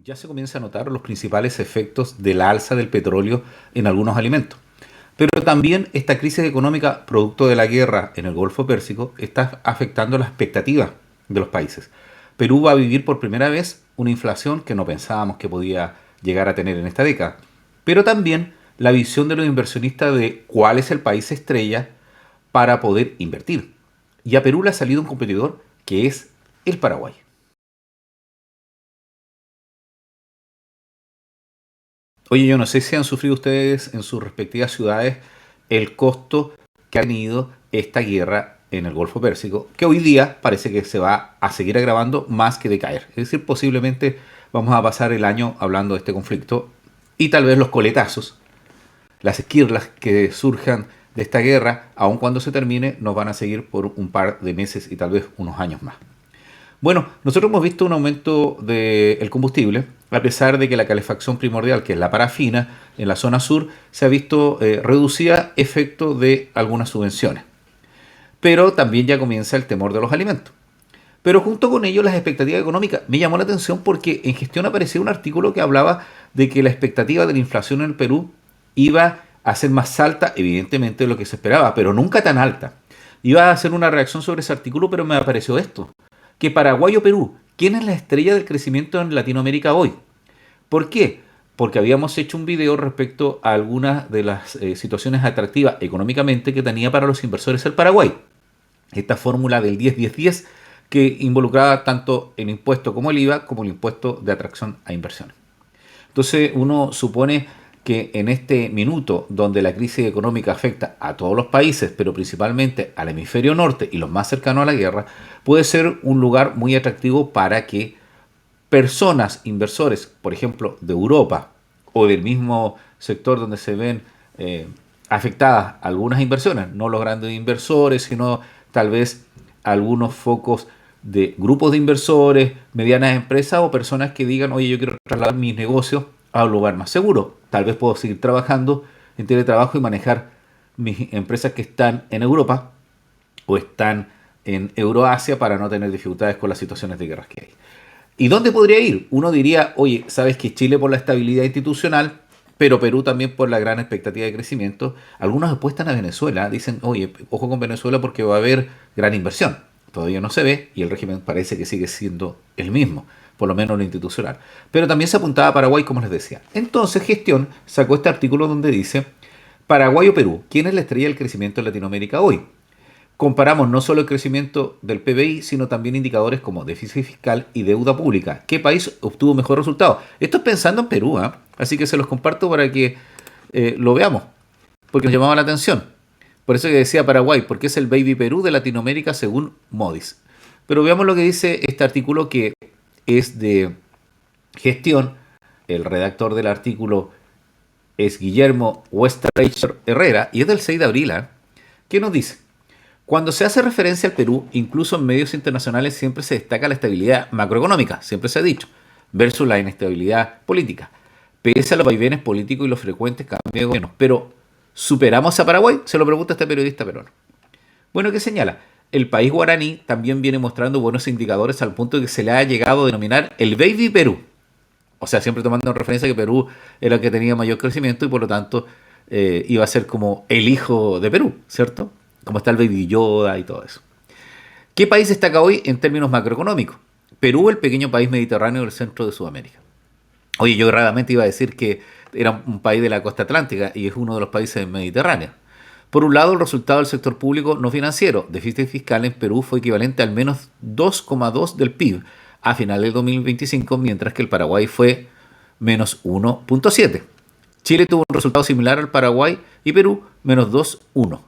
ya se comienza a notar los principales efectos de la alza del petróleo en algunos alimentos. Pero también esta crisis económica producto de la guerra en el Golfo Pérsico está afectando las expectativas de los países. Perú va a vivir por primera vez una inflación que no pensábamos que podía llegar a tener en esta década. Pero también la visión de los inversionistas de cuál es el país estrella para poder invertir. Y a Perú le ha salido un competidor que es el Paraguay. Oye, yo no sé si han sufrido ustedes en sus respectivas ciudades el costo que ha tenido esta guerra en el Golfo Pérsico, que hoy día parece que se va a seguir agravando más que decaer. Es decir, posiblemente vamos a pasar el año hablando de este conflicto y tal vez los coletazos, las esquirlas que surjan de esta guerra, aun cuando se termine, nos van a seguir por un par de meses y tal vez unos años más. Bueno, nosotros hemos visto un aumento del combustible, a pesar de que la calefacción primordial, que es la parafina, en la zona sur, se ha visto reducida efecto de algunas subvenciones. Pero también ya comienza el temor de los alimentos. Pero junto con ello las expectativas económicas. Me llamó la atención porque en gestión apareció un artículo que hablaba de que la expectativa de la inflación en el Perú iba a ser más alta, evidentemente, de lo que se esperaba, pero nunca tan alta. Iba a hacer una reacción sobre ese artículo, pero me apareció esto que Paraguay o Perú, ¿quién es la estrella del crecimiento en Latinoamérica hoy? ¿Por qué? Porque habíamos hecho un video respecto a algunas de las situaciones atractivas económicamente que tenía para los inversores el Paraguay. Esta fórmula del 10-10-10 que involucraba tanto el impuesto como el IVA como el impuesto de atracción a inversiones. Entonces uno supone que en este minuto donde la crisis económica afecta a todos los países, pero principalmente al hemisferio norte y los más cercanos a la guerra, puede ser un lugar muy atractivo para que personas, inversores, por ejemplo, de Europa o del mismo sector donde se ven afectadas algunas inversiones, no los grandes inversores, sino tal vez algunos focos de grupos de inversores, medianas empresas o personas que digan, oye, yo quiero trasladar mis negocios a un lugar más seguro. Tal vez puedo seguir trabajando en teletrabajo y manejar mis empresas que están en Europa o están en Euroasia para no tener dificultades con las situaciones de guerras que hay. ¿Y dónde podría ir? Uno diría, oye, sabes que Chile por la estabilidad institucional, pero Perú también por la gran expectativa de crecimiento. Algunos apuestan a Venezuela, dicen, oye, ojo con Venezuela porque va a haber gran inversión. Todavía no se ve y el régimen parece que sigue siendo el mismo, por lo menos lo institucional. Pero también se apuntaba a Paraguay, como les decía. Entonces, Gestión sacó este artículo donde dice, Paraguay o Perú, ¿quién es la estrella del crecimiento en Latinoamérica hoy? Comparamos no solo el crecimiento del PBI, sino también indicadores como déficit fiscal y deuda pública. ¿Qué país obtuvo mejor resultado? Esto es pensando en Perú, ¿eh? Así que se los comparto para que lo veamos, porque nos llamaba la atención. Por eso que decía Paraguay, porque es el baby Perú de Latinoamérica según Modis. Pero veamos lo que dice este artículo que es de Gestión. El redactor del artículo es Guillermo Westerreicher Herrera y es del 6 de abril. ¿Qué nos dice? Cuando se hace referencia al Perú, incluso en medios internacionales siempre se destaca la estabilidad macroeconómica, siempre se ha dicho, versus la inestabilidad política, pese a los vaivenes políticos y los frecuentes cambios de gobierno. Pero, ¿superamos a Paraguay? Se lo pregunta este periodista peruano. Bueno, ¿qué señala? El país guaraní también viene mostrando buenos indicadores al punto de que se le ha llegado a denominar el Baby Perú. O sea, siempre tomando en referencia que Perú era el que tenía mayor crecimiento y por lo tanto iba a ser como el hijo de Perú, ¿cierto? Como está el Baby Yoda y todo eso. ¿Qué país destaca hoy en términos macroeconómicos? Perú, el pequeño país mediterráneo del centro de Sudamérica. Oye, yo realmente iba a decir que era un país de la costa atlántica y es uno de los países mediterráneos. Por un lado, el resultado del sector público no financiero, déficit fiscal en Perú fue equivalente al menos 2,2 del PIB a final del 2025, mientras que el Paraguay fue menos 1,7. Chile tuvo un resultado similar al Paraguay y Perú menos 2,1.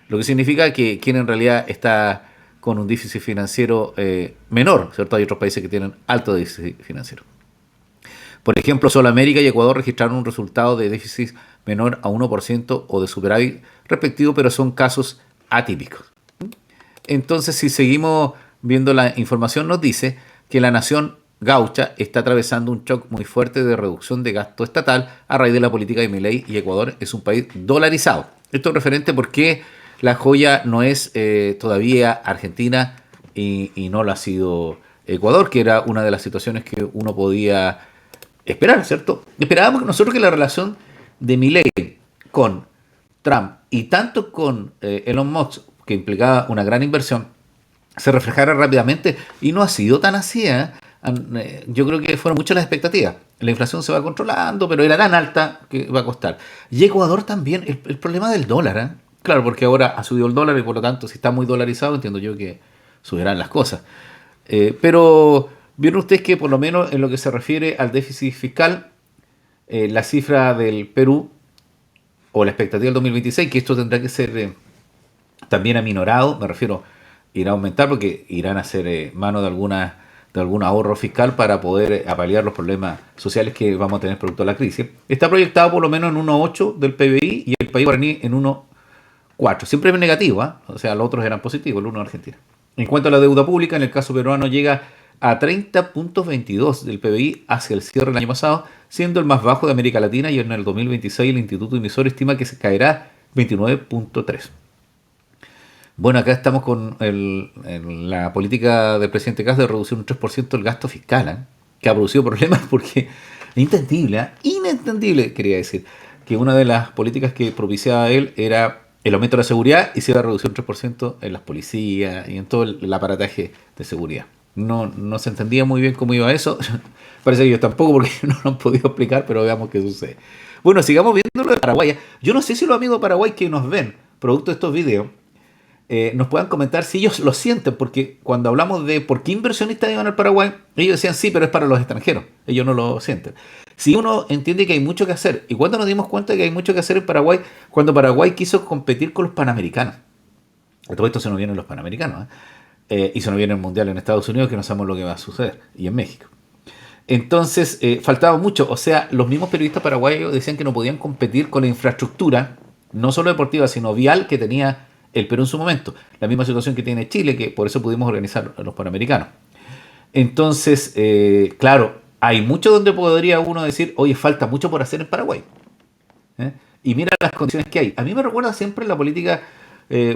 Lo que significa que quien en realidad está con un déficit financiero menor, ¿cierto? Hay otros países que tienen alto déficit financiero. Por ejemplo, Sudamérica y Ecuador registraron un resultado de déficit menor a 1% o de superávit respectivo, pero son casos atípicos. Entonces, si seguimos viendo la información, nos dice que la nación gaucha está atravesando un shock muy fuerte de reducción de gasto estatal a raíz de la política de Milei y Ecuador es un país dolarizado. Esto es referente porque la joya no es todavía Argentina y no lo ha sido Ecuador, que era una de las situaciones que uno podía esperar, ¿cierto? Esperábamos que nosotros que la relación de Milei con Trump y tanto con Elon Musk, que implicaba una gran inversión, se reflejara rápidamente y no ha sido tan así. Yo creo que fueron muchas las expectativas. La inflación se va controlando, pero era tan alta que va a costar. Y Ecuador también, el problema del dólar. Claro, porque ahora ha subido el dólar y por lo tanto, si está muy dolarizado, entiendo yo que subirán las cosas. Pero vieron ustedes que por lo menos en lo que se refiere al déficit fiscal, la cifra del Perú o la expectativa del 2026, que esto tendrá que ser también aminorado, me refiero, irá a aumentar porque irán a hacer mano de algún ahorro fiscal para poder apalear los problemas sociales que vamos a tener producto de la crisis. Está proyectado por lo menos en 1,8 del PBI y el país guaraní en 1,4. Siempre es negativo, ¿eh? O sea, los otros eran positivos, el uno de Argentina. En cuanto a la deuda pública, en el caso peruano llega a 30,22 del PBI hacia el cierre del año pasado, siendo el más bajo de América Latina, y en el 2026 el Instituto Emisor estima que se caerá 29,3. Bueno, acá estamos con la política del presidente Castro de reducir un 3% el gasto fiscal, que ha producido problemas porque es inentendible, inentendible, quería decir, que una de las políticas que propiciaba él era el aumento de la seguridad y se iba a reducir un 3% en las policías y en todo el aparataje de seguridad. No se entendía muy bien cómo iba eso. Parece que yo tampoco porque no lo han podido explicar, pero veamos qué sucede. Bueno, sigamos viendo lo de Paraguay. Yo no sé si los amigos de Paraguay que nos ven, producto de estos videos, nos puedan comentar si ellos lo sienten, porque cuando hablamos de por qué inversionistas iban al Paraguay, ellos decían sí, pero es para los extranjeros, ellos no lo sienten. Si uno entiende que hay mucho que hacer, ¿y cuándo nos dimos cuenta de que hay mucho que hacer en Paraguay? Cuando Paraguay quiso competir con los panamericanos. A todo esto se nos vienen los panamericanos, y se nos viene el mundial en Estados Unidos, que no sabemos lo que va a suceder, y en México. Entonces, faltaba mucho, o sea, los mismos periodistas paraguayos decían que no podían competir con la infraestructura, no solo deportiva, sino vial que tenía el Perú en su momento. La misma situación que tiene Chile, que por eso pudimos organizar a los Panamericanos. Entonces, claro, hay mucho donde podría uno decir, oye, falta mucho por hacer en Paraguay. ¿Eh? Y mira las condiciones que hay. A mí me recuerda siempre la política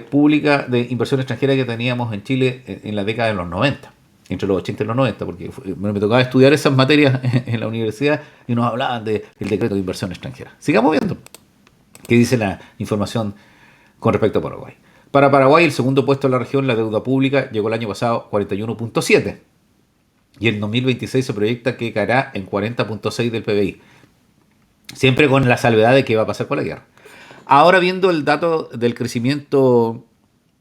pública de inversión extranjera que teníamos en Chile en la década de los 90, entre los 80 y los 90, porque me tocaba estudiar esas materias en la universidad y nos hablaban del decreto de inversión extranjera. Sigamos viendo qué dice la información con respecto a Paraguay. Para Paraguay, el segundo puesto en la región, la deuda pública, llegó el año pasado 41,7 y en 2026 se proyecta que caerá en 40,6 del PBI. Siempre con la salvedad de qué va a pasar con la guerra. Ahora viendo el dato del crecimiento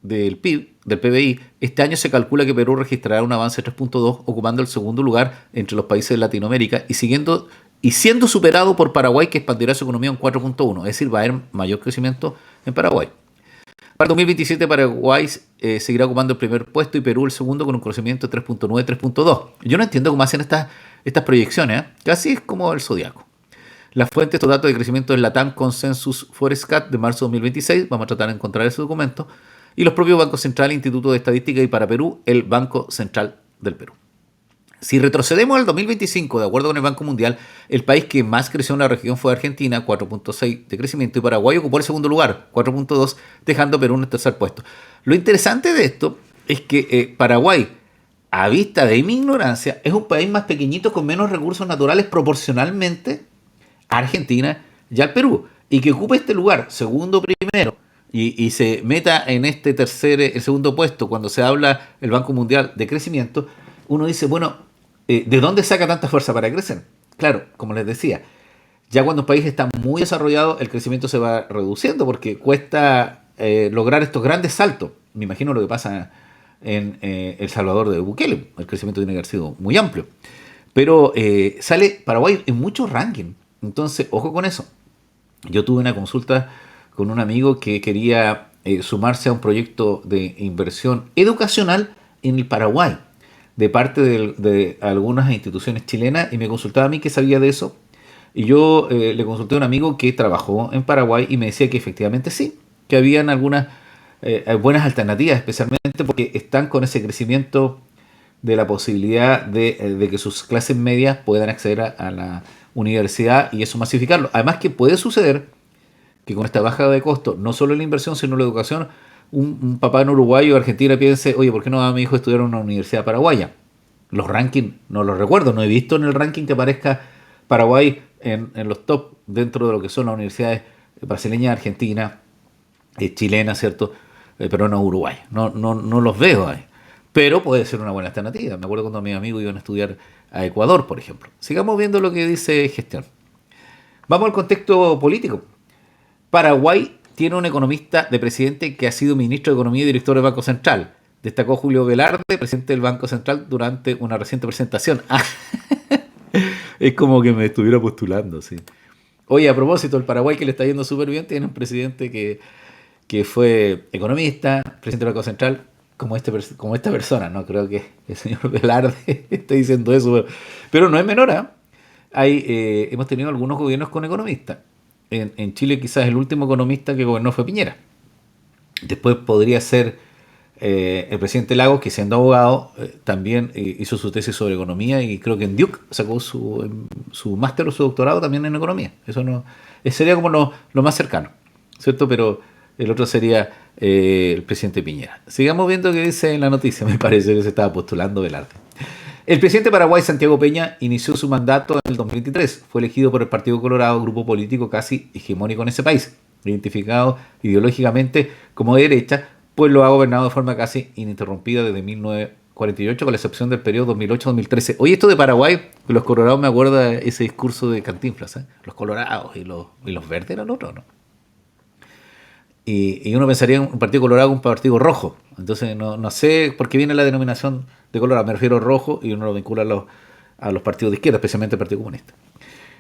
del PIB, del PBI, este año se calcula que Perú registrará un avance de 3,2, ocupando el segundo lugar entre los países de Latinoamérica y siendo superado por Paraguay, que expandirá su economía en 4,1. Es decir, va a haber mayor crecimiento en Paraguay. Para el 2027 Paraguay seguirá ocupando el primer puesto y Perú el segundo con un crecimiento de 3,9, 3,2. Yo no entiendo cómo hacen estas proyecciones, casi es como el zodiaco. La fuente de estos datos de crecimiento es la TAM Consensus Forecast de marzo de 2026. Vamos a tratar de encontrar ese documento. Y los propios Banco Central, Instituto de Estadística y para Perú, el Banco Central del Perú. Si retrocedemos al 2025, de acuerdo con el Banco Mundial, el país que más creció en la región fue Argentina, 4,6 de crecimiento, y Paraguay ocupó el segundo lugar, 4,2, dejando a Perú en el tercer puesto. Lo interesante de esto es que Paraguay, a vista de mi ignorancia, es un país más pequeñito con menos recursos naturales proporcionalmente a Argentina y al Perú, y que ocupe este lugar, segundo primero, y se meta en este el segundo puesto cuando se habla el Banco Mundial de crecimiento, uno dice, bueno, ¿de dónde saca tanta fuerza para crecer? Claro, como les decía, ya cuando un país está muy desarrollado, el crecimiento se va reduciendo porque cuesta lograr estos grandes saltos. Me imagino lo que pasa en El Salvador de Bukele. El crecimiento tiene que haber sido muy amplio. Pero sale Paraguay en muchos rankings. Entonces, ojo con eso. Yo tuve una consulta con un amigo que quería sumarse a un proyecto de inversión educacional en el Paraguay, de parte de algunas instituciones chilenas, y me consultaba a mí qué sabía de eso. Y yo le consulté a un amigo que trabajó en Paraguay y me decía que efectivamente sí, que habían algunas buenas alternativas, especialmente porque están con ese crecimiento de la posibilidad de que sus clases medias puedan acceder a la universidad y eso masificarlo. Además que puede suceder que con esta baja de costo, no solo en la inversión, sino en la educación, un papá en Uruguay o Argentina piense, oye, ¿por qué no va mi hijo a estudiar en una universidad paraguaya? Los rankings no los recuerdo, no he visto en el ranking que aparezca Paraguay en los top dentro de lo que son las universidades brasileñas, argentinas, chilenas, ¿cierto? Pero no Uruguay. No los veo ahí. Pero puede ser una buena alternativa. Me acuerdo cuando mis amigos iban a estudiar a Ecuador, por ejemplo. Sigamos viendo lo que dice gestión. Vamos al contexto político. Paraguay tiene un economista de presidente que ha sido ministro de Economía y director del Banco Central. Destacó Julio Velarde, presidente del Banco Central, durante una reciente presentación. Ah, es como que me estuviera postulando, sí. Oye, a propósito, el Paraguay, que le está yendo súper bien, tiene un presidente que fue economista, presidente del Banco Central, como esta persona, no creo que el señor Velarde esté diciendo eso, pero no es menor, ¿eh? Hemos tenido algunos gobiernos con economistas. En Chile quizás el último economista que gobernó fue Piñera. Después podría ser el presidente Lagos, que siendo abogado también hizo su tesis sobre economía y creo que en Duke sacó su máster o su doctorado también en economía. Eso no sería como lo más cercano, ¿cierto? Pero el otro sería el presidente Piñera. Sigamos viendo qué dice en la noticia. Me parece que se estaba postulando Velarde. El presidente de Paraguay, Santiago Peña, inició su mandato en el 2023. Fue elegido por el Partido Colorado, grupo político casi hegemónico en ese país, identificado ideológicamente como de derecha, pues lo ha gobernado de forma casi ininterrumpida desde 1948, con la excepción del periodo 2008-2013. Oye, esto de Paraguay, los colorados, me acuerda ese discurso de Cantinflas, ¿eh? Los colorados y los verdes eran otros, ¿no? Y uno pensaría en un partido colorado, un partido rojo. Entonces no sé por qué viene la denominación de colorado. Me refiero a rojo y uno lo vincula a los partidos de izquierda, especialmente al Partido Comunista.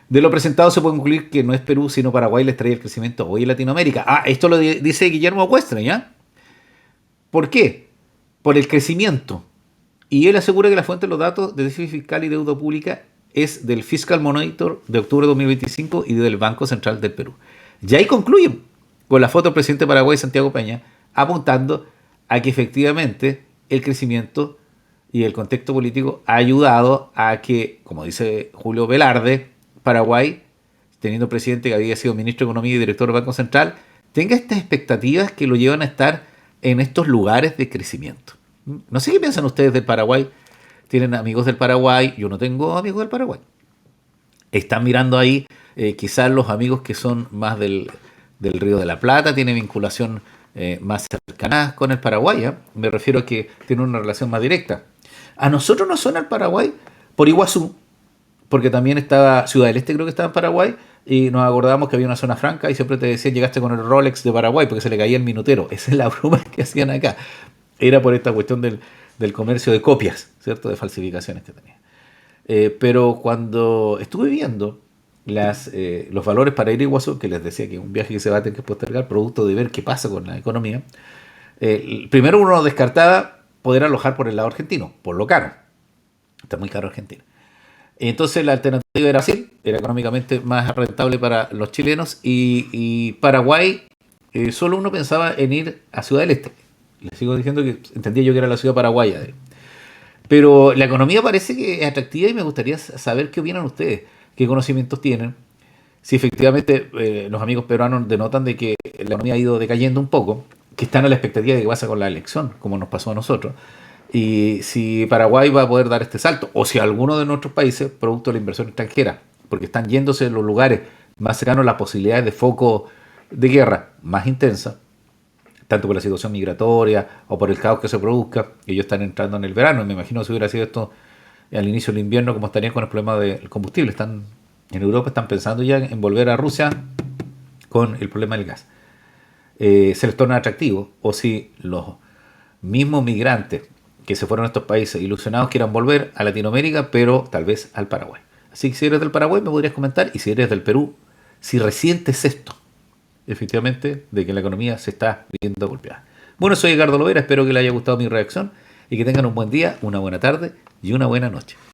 De lo presentado se puede concluir que no es Perú, sino Paraguay les trae el crecimiento hoy en Latinoamérica. Ah, esto lo dice Guillermo Cuestre, ¿ya? ¿Por qué? Por el crecimiento. Y él asegura que la fuente de los datos de déficit fiscal y deuda pública es del Fiscal Monitor de octubre de 2025 y del Banco Central del Perú. Y ahí concluyen con la foto del presidente de Paraguay, Santiago Peña, apuntando a que efectivamente el crecimiento y el contexto político ha ayudado a que, como dice Julio Velarde, Paraguay, teniendo presidente que había sido ministro de Economía y director del Banco Central, tenga estas expectativas que lo llevan a estar en estos lugares de crecimiento. No sé qué piensan ustedes del Paraguay. Tienen amigos del Paraguay, yo no tengo amigos del Paraguay. Están mirando ahí, quizás los amigos que son más del Río de la Plata, tienen vinculación más cercana con el Paraguay, ¿eh? Me refiero a que tienen una relación más directa. A nosotros nos suena el Paraguay por Iguazú, porque también estaba Ciudad del Este, creo que estaba en Paraguay, y nos acordamos que había una zona franca y siempre te decían llegaste con el Rolex de Paraguay porque se le caía el minutero. Esa es la broma que hacían acá. Era por esta cuestión del comercio de copias, ¿cierto? De falsificaciones que tenía. Pero cuando estuve viendo los valores para ir a Iguazú, que les decía que es un viaje que se va a tener que postergar, producto de ver qué pasa con la economía, primero uno descartaba poder alojar por el lado argentino, por lo caro. Está muy caro Argentina. Entonces la alternativa era Brasil, era económicamente más rentable para los chilenos, y Paraguay, solo uno pensaba en ir a Ciudad del Este. Les sigo diciendo que entendía yo que era la ciudad paraguaya. Pero la economía parece que es atractiva y me gustaría saber qué opinan ustedes, qué conocimientos tienen, si efectivamente los amigos peruanos denotan de que la economía ha ido decayendo un poco, que están a la expectativa de que pasa con la elección, como nos pasó a nosotros, y si Paraguay va a poder dar este salto, o si alguno de nuestros países, producto de la inversión extranjera, porque están yéndose en los lugares más cercanos a las posibilidades de foco de guerra más intensa, tanto por la situación migratoria o por el caos que se produzca, ellos están entrando en el verano, y me imagino que si hubiera sido esto al inicio del invierno, como estarían con el problema del combustible. En Europa están pensando ya en volver a Rusia con el problema del gas. Se les torna atractivo, o si los mismos migrantes que se fueron a estos países ilusionados quieran volver a Latinoamérica, pero tal vez al Paraguay. Así que si eres del Paraguay me podrías comentar, y si eres del Perú, si resientes esto, efectivamente, de que la economía se está viendo golpeada. Bueno, soy Edgardo Lovera, espero que les haya gustado mi reacción y que tengan un buen día, una buena tarde y una buena noche.